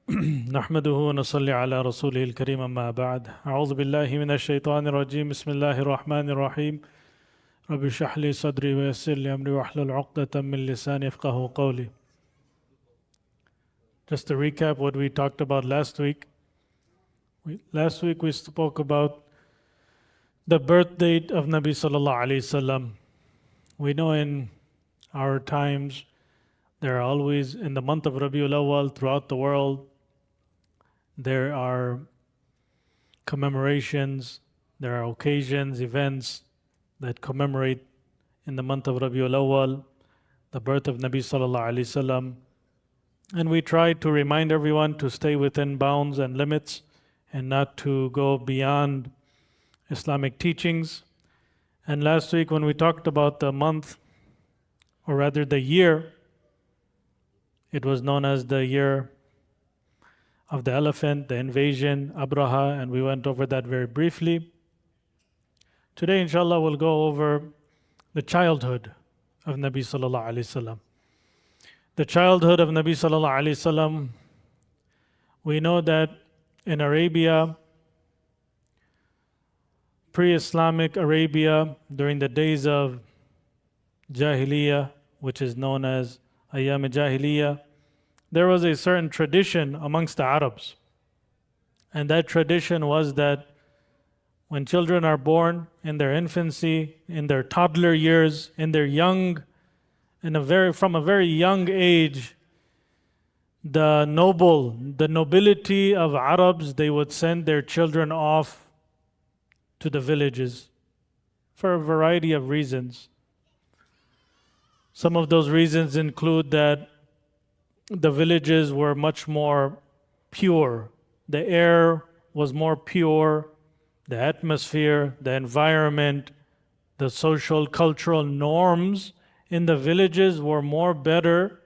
نحمده ونصلي على رسوله الكريم أما بعد أعوذ بالله من الشيطان الرجيم بسم الله الرحمن الرحيم رب اشرح لي صدري ويسر لي أمري واحلل عقدة من لساني يفقهوا قولي. Just to recap what we talked about last week. Last week we spoke about the birth date of Nabi Sallallahu Alaihi Wasallam. We know in our times there are always, in the month of Rabiul Awwal throughout the world, there are commemorations, there are occasions, events that commemorate in the month of Rabiul Awwal the birth of Nabi Sallallahu Alaihi Wasallam. And we try to remind everyone to stay within bounds and limits and not to go beyond Islamic teachings. And last week when we talked about the month, or rather the year, it was known as the year of the elephant, the invasion, Abraha, and we went over that very briefly. Today, inshallah, we'll go over the childhood of Nabi Sallallahu Alaihi Wasallam. The childhood of Nabi Sallallahu Alaihi Wasallam, we know that in Arabia, pre-Islamic Arabia, during the days of Jahiliyyah, which is known as Ayyam Jahiliyyah, there was a certain tradition amongst the Arabs. And that tradition was that when children are born in their infancy, in their toddler years, in their young, from a very young age, the nobility of Arabs, they would send their children off to the villages for a variety of reasons. Some of those reasons include that the villages were much more pure. The air was more pure, the atmosphere, the environment, the social, cultural norms in the villages were more better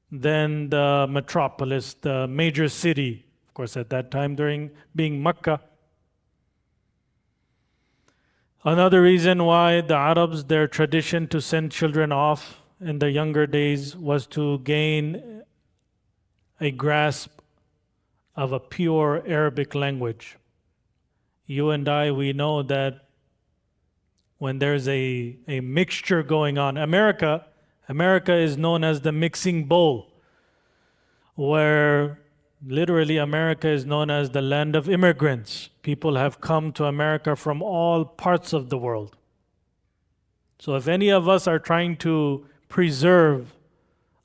than the metropolis, the major city. Of course, at that time, during being Mecca. Another reason why the Arabs, their tradition to send children off in the younger days was to gain a grasp of a pure Arabic language. You and I, we know that when there's a mixture going on, America is known as the mixing bowl, where literally America is known as the land of immigrants. People have come to America from all parts of the world. So if any of us are trying to preserve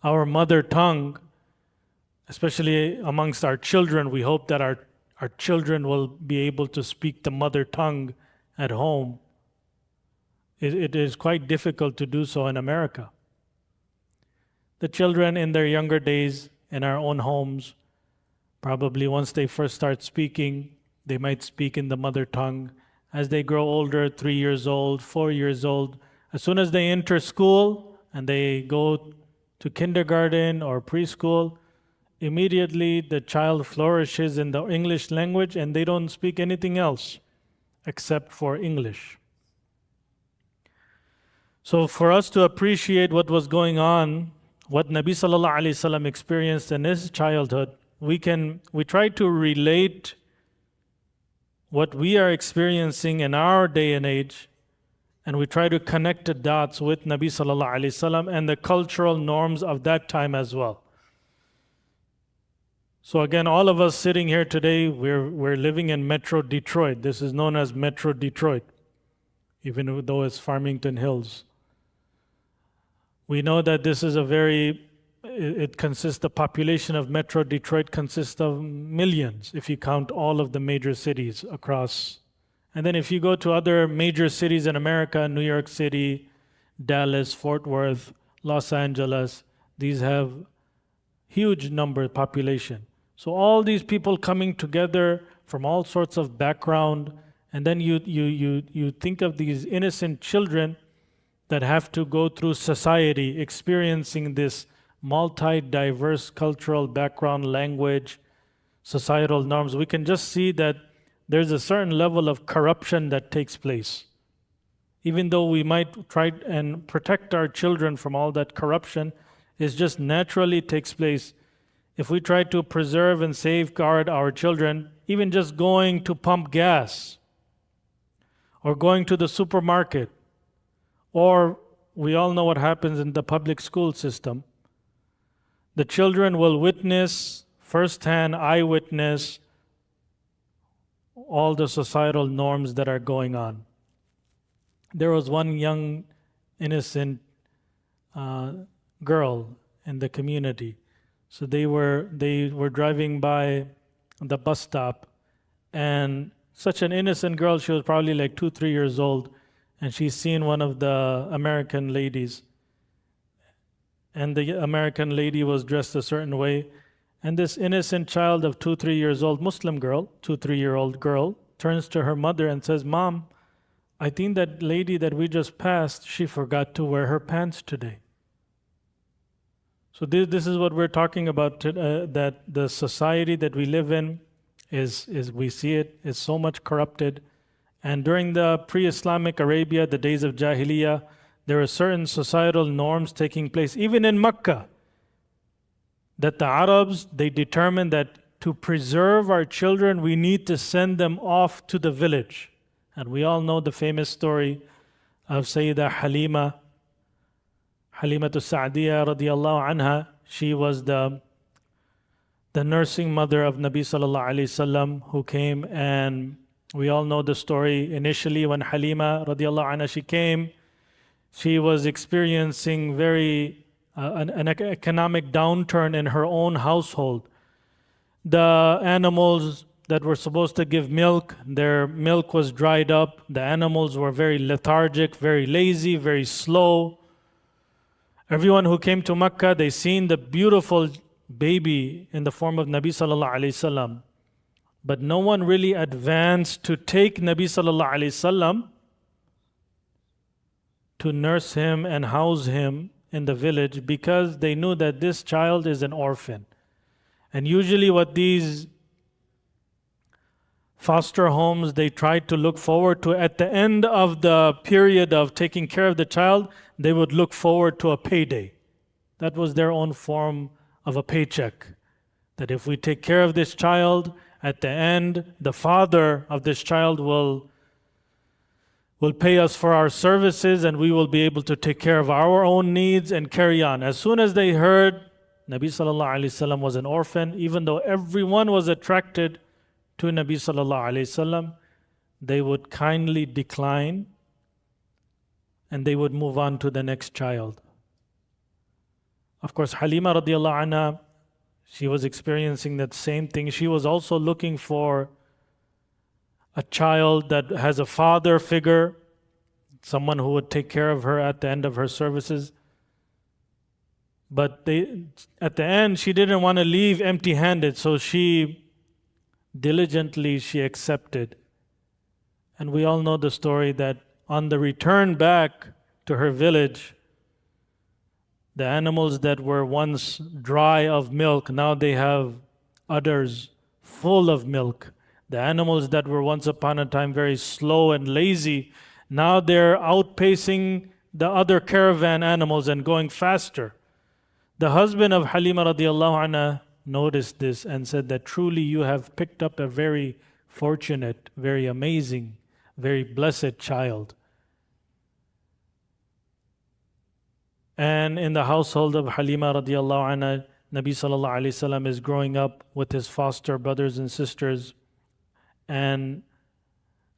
our mother tongue, especially amongst our children, we hope that our children will be able to speak the mother tongue at home. It is quite difficult to do so in America. The children in their younger days in our own homes, probably once they first start speaking, they might speak in the mother tongue. As they grow older, 3 years old, 4 years old, as soon as they enter school and they go to kindergarten or preschool, immediately the child flourishes in the English language and they don't speak anything else except for English. So for us to appreciate what was going on, what Nabi Sallallahu Alaihi Wasallam experienced in his childhood, we try to relate what we are experiencing in our day and age, and we try to connect the dots with Nabi Sallallahu Alaihi Wasallam and the cultural norms of that time as well. So again, all of us sitting here today, we're living in Metro Detroit. This is known as Metro Detroit, even though it's Farmington Hills. We know that this is the population of Metro Detroit consists of millions, if you count all of the major cities across. And then if you go to other major cities in America, New York City, Dallas, Fort Worth, Los Angeles, these have huge number population. So all these people coming together from all sorts of background, and then you think of these innocent children that have to go through society experiencing this multi-diverse cultural background, language, societal norms. We can just see that there's a certain level of corruption that takes place. Even though we might try and protect our children from all that corruption, it just naturally takes place if we try to preserve and safeguard our children, even just going to pump gas or going to the supermarket, or we all know what happens in the public school system, the children will witness firsthand, eyewitness, all the societal norms that are going on. There was one young, innocent girl in the community. So they were driving by the bus stop, and such an innocent girl, she was probably like 2, 3 years old, and she's seen one of the American ladies. And the American lady was dressed a certain way. And this innocent child of 2, 3 years old, Muslim girl, 2, 3-year-old girl, turns to her mother and says, "Mom, I think that lady that we just passed, she forgot to wear her pants today." So this is what we're talking about, that the society that we live in is we see it, is so much corrupted. And during the pre-Islamic Arabia, the days of Jahiliyyah, there were certain societal norms taking place, even in Mecca, that the Arabs, they determined that to preserve our children, we need to send them off to the village. And we all know the famous story of Sayyidah Halimatu Sa'diyah radiallahu anha. She was the nursing mother of Nabi sallallahu alayhi wasallam, who came, and we all know the story. Initially, when Halima radiallahu anha, she came, she was experiencing an economic downturn in her own household. The animals that were supposed to give milk, their milk was dried up. The animals were very lethargic, very lazy, very slow. Everyone who came to Mecca, they seen the beautiful baby in the form of Nabi sallallahu alaihi wasallam, but no one really advanced to take Nabi sallallahu alaihi wasallam to nurse him and house him in the village, because they knew that this child is an orphan. And usually what these foster homes, they tried to look forward to, at the end of the period of taking care of the child, they would look forward to a payday. That was their own form of a paycheck. That if we take care of this child, at the end, the father of this child will pay us for our services, and we will be able to take care of our own needs and carry on. As soon as they heard Nabi sallallahu alaihi wasallam was an orphan, even though everyone was attracted to Nabi sallallahu alaihi wasallam, they would kindly decline and they would move on to the next child. Of course, Halima radiallahu anha, she was experiencing that same thing. She was also looking for a child that has a father figure, someone who would take care of her at the end of her services. But at the end, she didn't want to leave empty-handed, so she diligently accepted. And we all know the story that on the return back to her village, the animals that were once dry of milk, now they have udders full of milk. The animals that were once upon a time very slow and lazy, now they're outpacing the other caravan animals and going faster. The husband of Halima radiallahu anha noticed this and said that truly you have picked up a very fortunate, very amazing, very blessed child. And in the household of Halima radiallahu anha, Nabi sallallahu alayhi wasallam is growing up with his foster brothers and sisters. And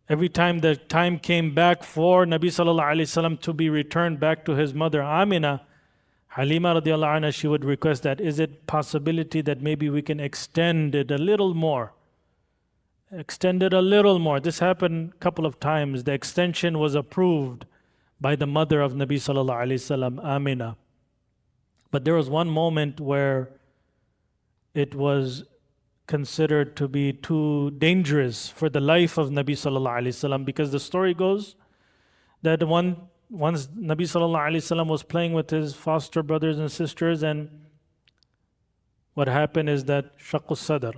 every time the time came back for Nabi sallallahu alayhi wasallam to be returned back to his mother Amina, Halima radiallahu anha, she would request that, is it possibility that maybe we can extend it a little more? Extend it a little more. This happened a couple of times. The extension was approved by the mother of Nabi sallallahu alayhi wasallam, Amina. But there was one moment where it was considered to be too dangerous for the life of Nabi sallallahu alayhi wasallam, because the story goes that once Nabi sallallahu alayhi wasallam was playing with his foster brothers and sisters, and what happened is that shaqqus sadr,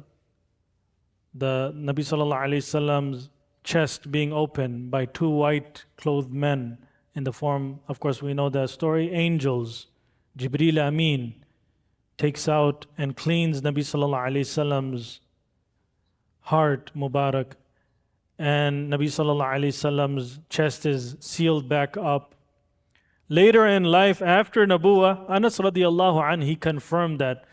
the Nabi sallallahu alayhi wasallam's chest being opened by two white clothed men in the form, of course we know the story, angels, Jibreel Amin, takes out and cleans Nabi sallallahu alaihi wasallam's heart Mubarak, and Nabi sallallahu alaihi wasallam's chest is sealed back up. Later in life, after Nabuwah, Anas radiallahu anh, he confirmed that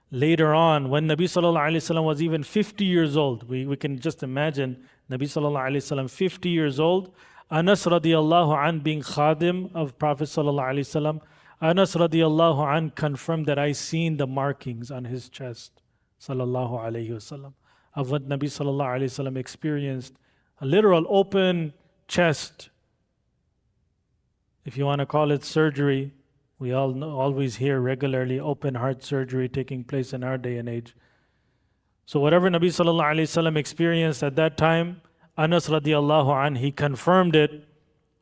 later on, when Nabi sallallahu alaihi wasallam was even 50 years old, we can just imagine Nabi sallallahu alaihi wasallam 50 years old, Anas radiallahu anh being khadim of Prophet sallallahu alaihi wasallam, Anas radiallahu anh confirmed that I seen the markings on his chest, sallallahu alaihi wasallam, of what Nabi sallallahu alaihi wasallam experienced, a literal open chest. If you want to call it surgery, we all always hear regularly open heart surgery taking place in our day and age. So whatever Nabi sallallahu alaihi wasallam experienced at that time, Anas radiallahu anh, he confirmed it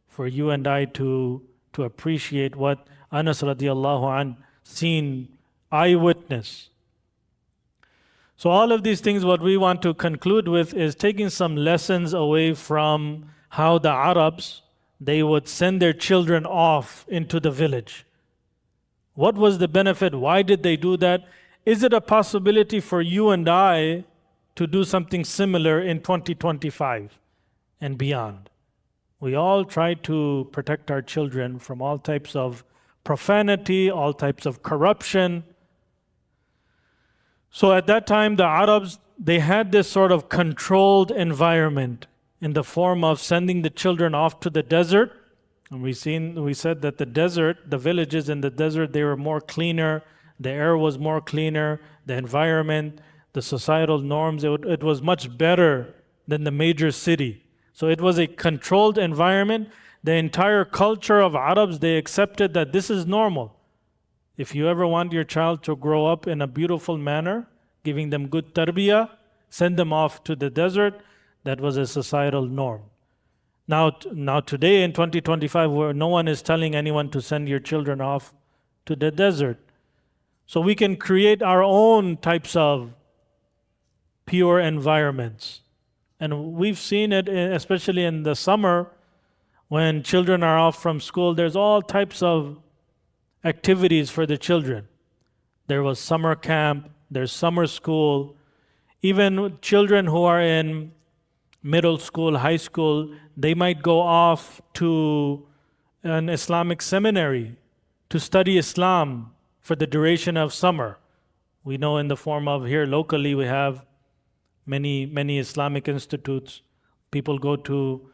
for you and I to appreciate what Anas radiallahu anh seen, eyewitness. So all of these things, what we want to conclude with is taking some lessons away from how the Arabs, they would send their children off into the village. What was the benefit? Why did they do that? Is it a possibility for you and I to do something similar in 2025 and beyond? We all try to protect our children from all types of profanity, all types of corruption. So at that time, the Arabs, they had this sort of controlled environment in the form of sending the children off to the desert. And we said that the desert, the villages in the desert, they were more cleaner, the air was more cleaner, the environment, the societal norms, it was much better than the major city. So it was a controlled environment. The entire culture of Arabs, they accepted that this is normal. If you ever want your child to grow up in a beautiful manner, giving them good tarbiyah, send them off to the desert. That was a societal norm. Now today in 2025, where no one is telling anyone to send your children off to the desert. So we can create our own types of pure environments. And we've seen it, especially in the summer, when children are off from school, there's all types of activities for the children. There was summer camp, there's summer school. Even children who are in middle school, high school, they might go off to an Islamic seminary to study Islam for the duration of summer. We know in the form of here locally we have many Islamic institutes. People go to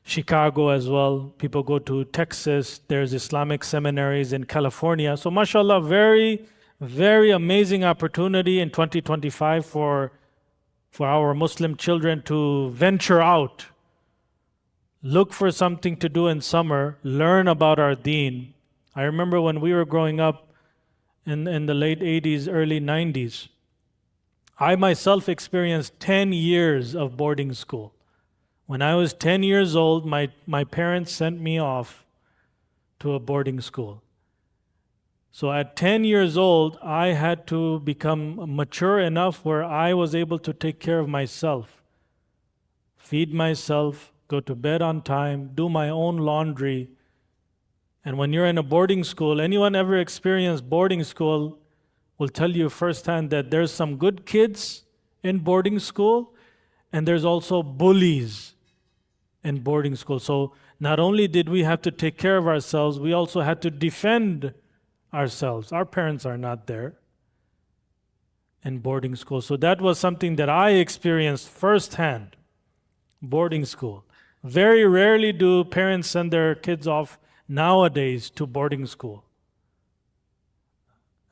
Chicago as well. People go to Texas. There's Islamic seminaries in California. So mashallah, very, very amazing opportunity in 2025 for our Muslim children to venture out, look for something to do in summer, learn about our deen. I remember when we were growing up in the late 80s, early 90s, I myself experienced 10 years of boarding school. When I was 10 years old, my parents sent me off to a boarding school. So at 10 years old, I had to become mature enough where I was able to take care of myself, feed myself, go to bed on time, do my own laundry. And when you're in a boarding school, anyone ever experienced boarding school will tell you firsthand that there's some good kids in boarding school and there's also bullies in boarding school. So not only did we have to take care of ourselves, we also had to defend ourselves. Our parents are not there in boarding school. So that was something that I experienced firsthand, boarding school. Very rarely do parents send their kids off nowadays to boarding school.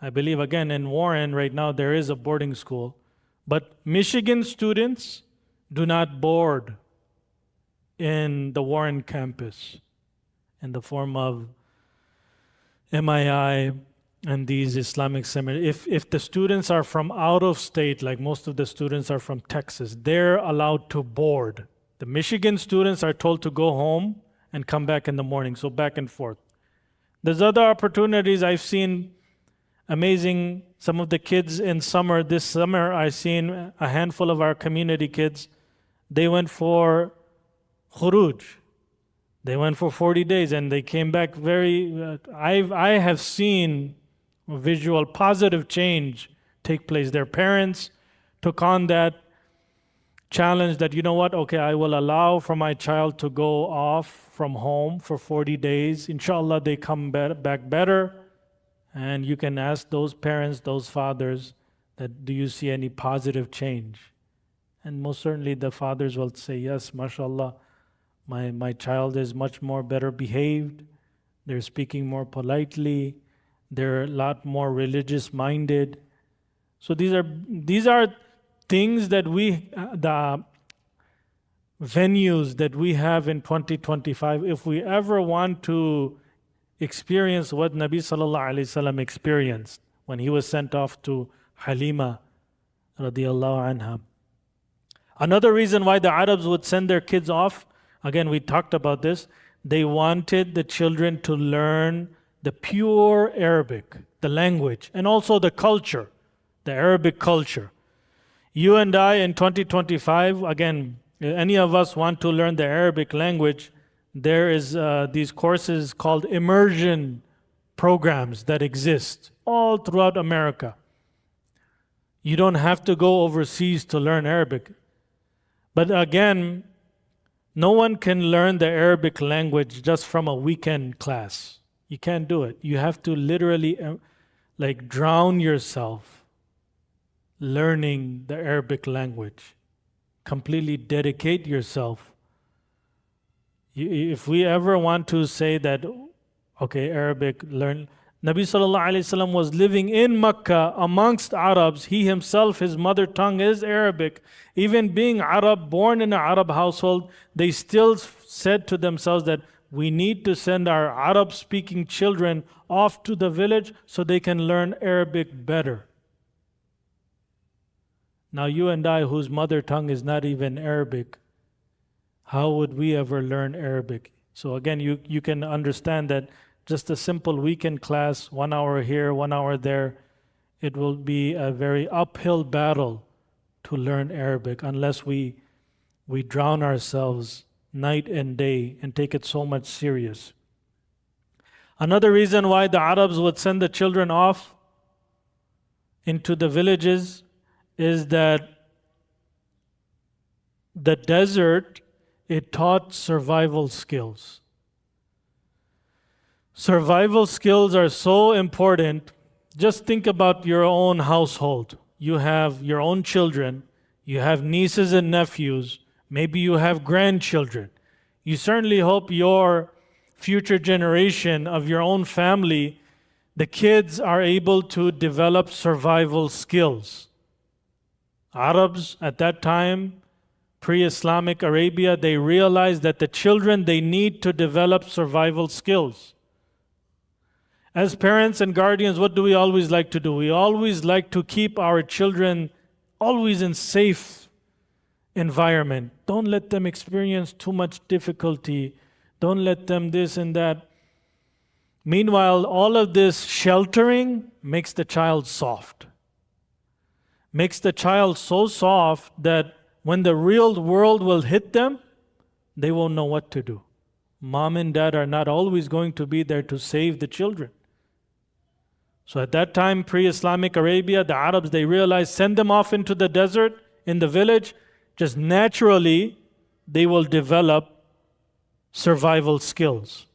I believe again in Warren right now there is a boarding school, but Michigan students do not board in the Warren campus in the form of MII and these Islamic seminaries. If the students are from out of state, like most of the students are from Texas, they're allowed to board. The Michigan students are told to go home and come back in the morning, so back and forth. There's other opportunities. I've seen amazing, some of the kids in summer, this summer I've seen a handful of our community kids, they went for khuruj. They went for 40 days and they came back I have seen visual, positive change take place. Their parents took on that challenge that, you know what, okay, I will allow for my child to go off from home for 40 days. Inshallah, they come back better. And you can ask those parents, those fathers, that do you see any positive change? And most certainly the fathers will say, yes, mashallah, my child is much more better behaved. They're speaking more politely. They're a lot more religious minded. So these are things that the venues that we have in 2025, if we ever want to experience what Nabi sallallahu alaihi wasallam experienced when he was sent off to Halima radiallahu anha. Another reason why the Arabs would send their kids off, again we talked about this, they wanted the children to learn the pure Arabic, the language, and also the culture, the Arabic culture. You and I in 2025, again, any of us want to learn the Arabic language, there is these courses called immersion programs that exist all throughout America. You don't have to go overseas to learn Arabic. But again, no one can learn the Arabic language just from a weekend class. You can't do it. You have to literally drown yourself learning the Arabic language. Completely dedicate yourself. If we ever want to say that, okay, Arabic, learn. Nabi sallallahu alaihi wasallam was living in Mecca amongst Arabs. He himself, his mother tongue is Arabic. Even being Arab, born in an Arab household, they still said to themselves that we need to send our Arab-speaking children off to the village so they can learn Arabic better. Now you and I, whose mother tongue is not even Arabic, how would we ever learn Arabic? So again, you can understand that just a simple weekend class, 1 hour here, 1 hour there, it will be a very uphill battle to learn Arabic unless we drown ourselves night and day and take it so much serious. Another reason why the Arabs would send the children off into the villages is that the desert, it taught survival skills. Survival skills are so important. Just think about your own household. You have your own children, you have nieces and nephews, maybe you have grandchildren. You certainly hope your future generation of your own family, the kids are able to develop survival skills. Arabs at that time, pre-Islamic Arabia, they realized that the children, they need to develop survival skills. As parents and guardians, what do we always like to do? We always like to keep our children always in safe environment. Don't let them experience too much difficulty. Don't let them this and that. Meanwhile, all of this sheltering makes the child soft. Makes the child so soft that when the real world will hit them, they won't know what to do. Mom and dad are not always going to be there to save the children. So at that time, pre-Islamic Arabia, the Arabs, they realized, send them off into the desert, in the village, just naturally, they will develop survival skills.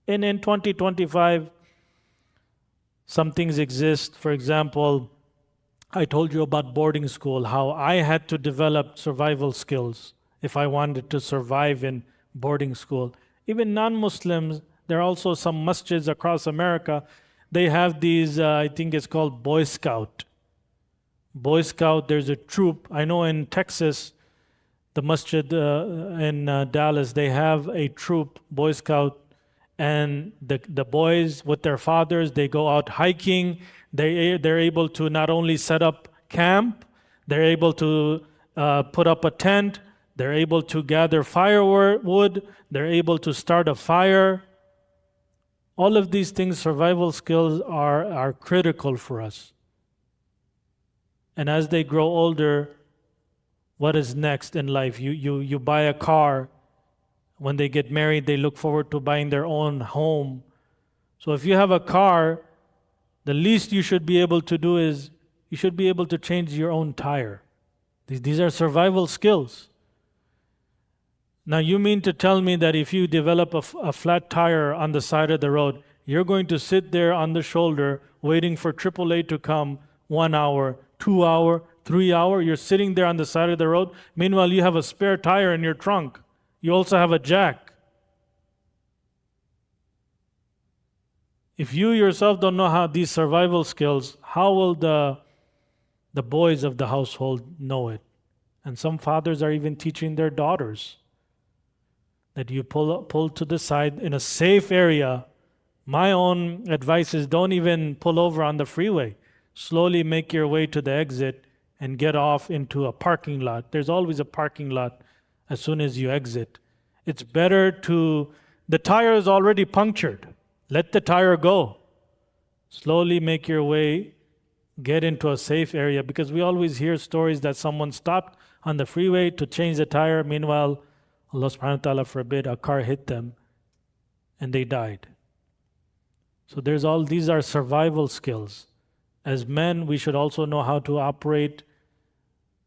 And in 2025, some things exist. For example, I told you about boarding school, how I had to develop survival skills if I wanted to survive in boarding school. Even non-Muslims, there are also some masjids across America. They have these, I think it's called Boy Scout. Boy Scout, there's a troop. I know in Texas, the masjid in Dallas, they have a troop, Boy Scout, and the boys with their fathers, they go out hiking. They're able to not only set up camp, they're able to put up a tent, they're able to gather firewood, they're able to start a fire. All of these things, survival skills, are critical for us. And as they grow older, what is next in life? You buy a car. When they get married, they look forward to buying their own home. So if you have a car, The least you should be able to do is you should be able to change your own tire. These are survival skills. Now, you mean to tell me that if you develop a flat tire on the side of the road, you're going to sit there on the shoulder waiting for AAA to come 1 hour, 2 hour, 3 hour? You're sitting there on the side of the road. Meanwhile, you have a spare tire in your trunk. You also have a jack. If you yourself don't know how these survival skills, how will the boys of the household know it? And some fathers are even teaching their daughters that you pull to the side in a safe area. My own advice is don't even pull over on the freeway. Slowly make your way to the exit and get off into a parking lot. There's always a parking lot as soon as you exit. It's better the tire is already punctured. Let the tire go. Slowly make your way, get into a safe area, because we always hear stories that someone stopped on the freeway to change the tire. Meanwhile, Allah subhanahu wa ta'ala forbid, a car hit them and they died. So these are survival skills. As men, we should also know how to operate,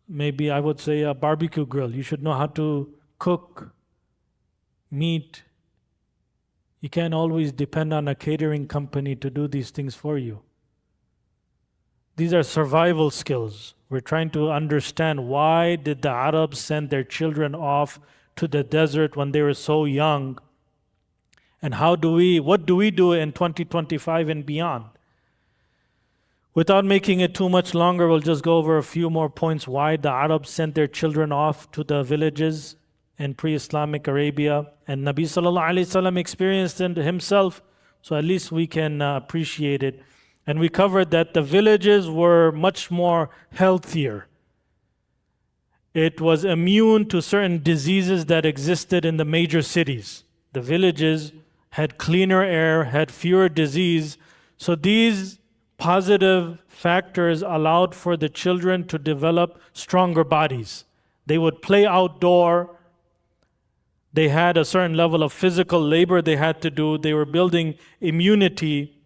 maybe I would say, a barbecue grill. You should know how to cook meat. You can't always depend on a catering company to do these things for you. These are survival skills. We're trying to understand, why did the Arabs send their children off to the desert when they were so young? And what do we do in 2025 and beyond? Without making it too much longer, we'll just go over a few more points why the Arabs sent their children off to the villages in pre-Islamic Arabia. And Nabi sallallahu alaihi wasallam experienced it himself, so at least we can appreciate it. And we covered that the villages were much more healthier. It was immune to certain diseases that existed in the major cities. The villages had cleaner air, had fewer disease. So these positive factors allowed for the children to develop stronger bodies. They would play outdoor. They had a certain level of physical labor they had to do. They were building immunity.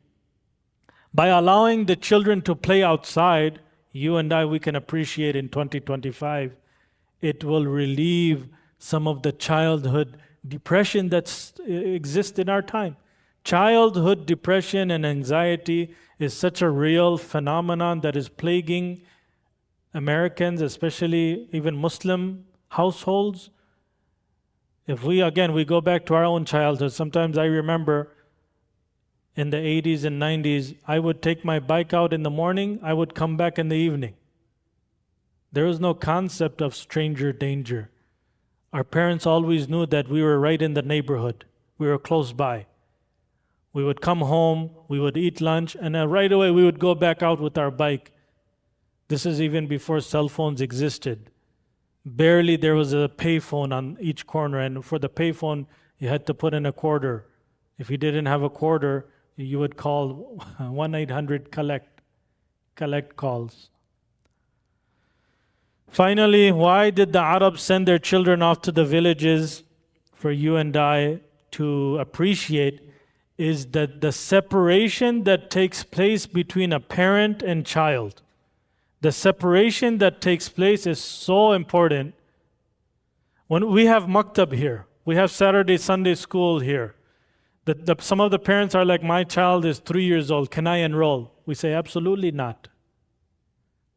By allowing the children to play outside, you and I, we can appreciate in 2025, it will relieve some of the childhood depression that exists in our time. Childhood depression and anxiety is such a real phenomenon that is plaguing Americans, especially even Muslim households. If we go back to our own childhood, sometimes I remember in the 80s and 90s, I would take my bike out in the morning, I would come back in the evening. There was no concept of stranger danger. Our parents always knew that we were right in the neighborhood. We were close by. We would come home, we would eat lunch, and then right away we would go back out with our bike. This is even before cell phones existed. Barely there was a payphone on each corner, and for the payphone, you had to put in a quarter. If you didn't have a quarter, you would call 1-800-collect calls. Finally, why did the Arabs send their children off to the villages? For you and I to appreciate is that the separation that takes place between a parent and child, the separation that takes place is so important. When we have maktab here, we have Saturday, Sunday school here. Some of the parents are like, my child is 3 years old, can I enroll? We say, absolutely not.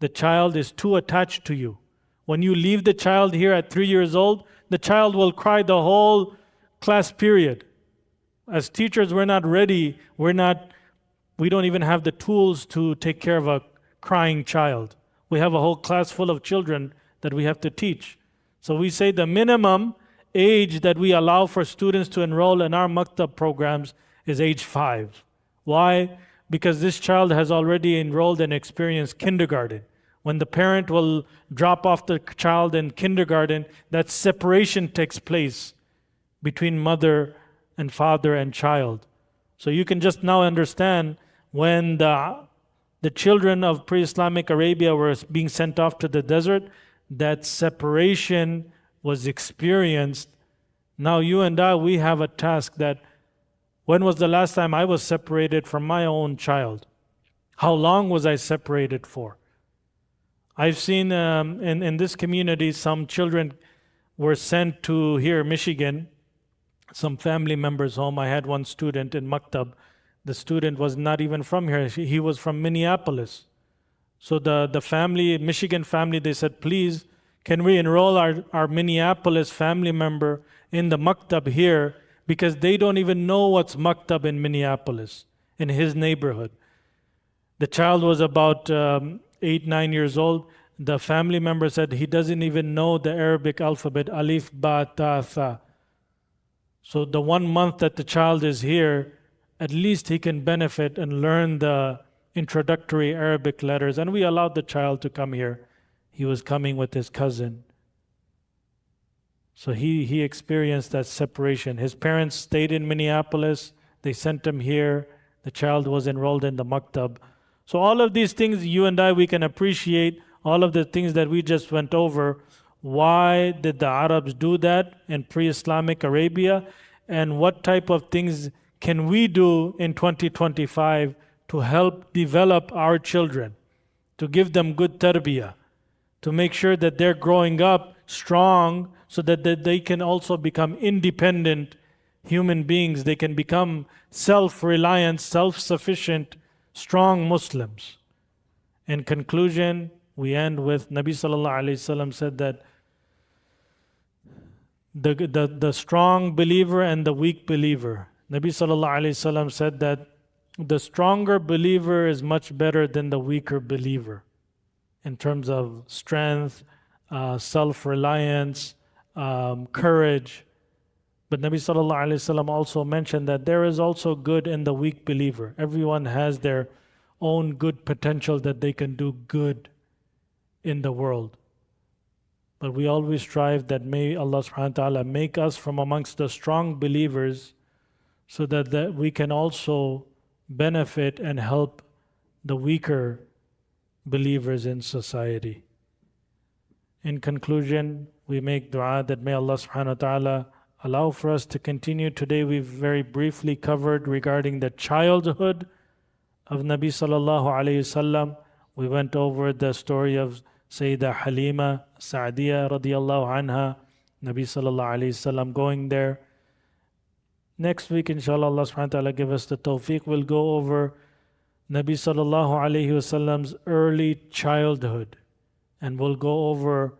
The child is too attached to you. When you leave the child here at 3 years old, the child will cry the whole class period. As teachers, we're not ready. We don't even have the tools to take care of a crying child. We have a whole class full of children that we have to teach. So we say the minimum age that we allow for students to enroll in our maktab programs is age 5. Why? Because this child has already enrolled and experienced kindergarten. When the parent will drop off the child in kindergarten, that separation takes place between mother and father and child. So you can just now understand when the children of pre-Islamic Arabia were being sent off to the desert, that separation was experienced. Now you and I, we have a task that, when was the last time I was separated from my own child? How long was I separated for? I've seen in this community some children were sent to here, Michigan, some family members' home. I had one student in Maktab. The student was not even from here. He was from Minneapolis. So the family, Michigan family, they said, please, can we enroll our Minneapolis family member in the Maktab here? Because they don't even know what's Maktab in Minneapolis, in his neighborhood. The child was about 8-9 years old. The family member said he doesn't even know the Arabic alphabet, alif, ba, ta, tha. So the 1 month that the child is here, at least he can benefit and learn the introductory Arabic letters. And we allowed the child to come here. He was coming with his cousin. So he experienced that separation. His parents stayed in Minneapolis. They sent him here. The child was enrolled in the maktab. So all of these things, you and I, we can appreciate all of the things that we just went over. Why did the Arabs do that in pre-Islamic Arabia? And what type of things can we do in 2025 to help develop our children, to give them good tarbiyah, to make sure that they're growing up strong so that they can also become independent human beings. They can become self-reliant, self-sufficient, strong Muslims. In conclusion, we end with Nabi sallallahu alayhi wasallam said that the strong believer and the weak believer. Nabi sallallahu alayhi wasallam said that the stronger believer is much better than the weaker believer in terms of strength, self-reliance, courage. But Nabi sallallahu alayhi wasallam also mentioned that there is also good in the weak believer. Everyone has their own good potential that they can do good in the world. But we always strive that may Allah subhanahu wa ta'ala make us from amongst the strong believers so that we can also benefit and help the weaker believers in society. In conclusion, we make dua that may Allah subhanahu wa ta'ala allow for us to continue. Today we've very briefly covered regarding the childhood of Nabi sallallahu alayhi wasallam. We went over the story of Sayyidah Halima Sa'diyah radiyallahu anha, Nabi sallallahu alayhi wasallam going there. Next week, inshallah, Allah subhanahu wa ta'ala give us the tawfiq. We'll go over Nabi sallallahu alayhi wasallam's early childhood. And we'll go over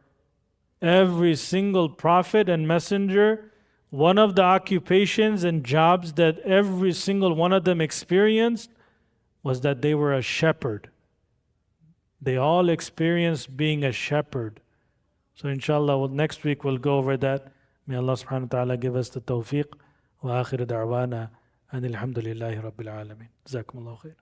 every single prophet and messenger. One of the occupations and jobs that every single one of them experienced was that they were a shepherd. They all experienced being a shepherd. So inshallah, next week we'll go over that. May Allah subhanahu wa ta'ala give us the tawfiq. Wa akhiru da'wana. And alhamdulillahi rabbil alameen. Jazakumullahu khair.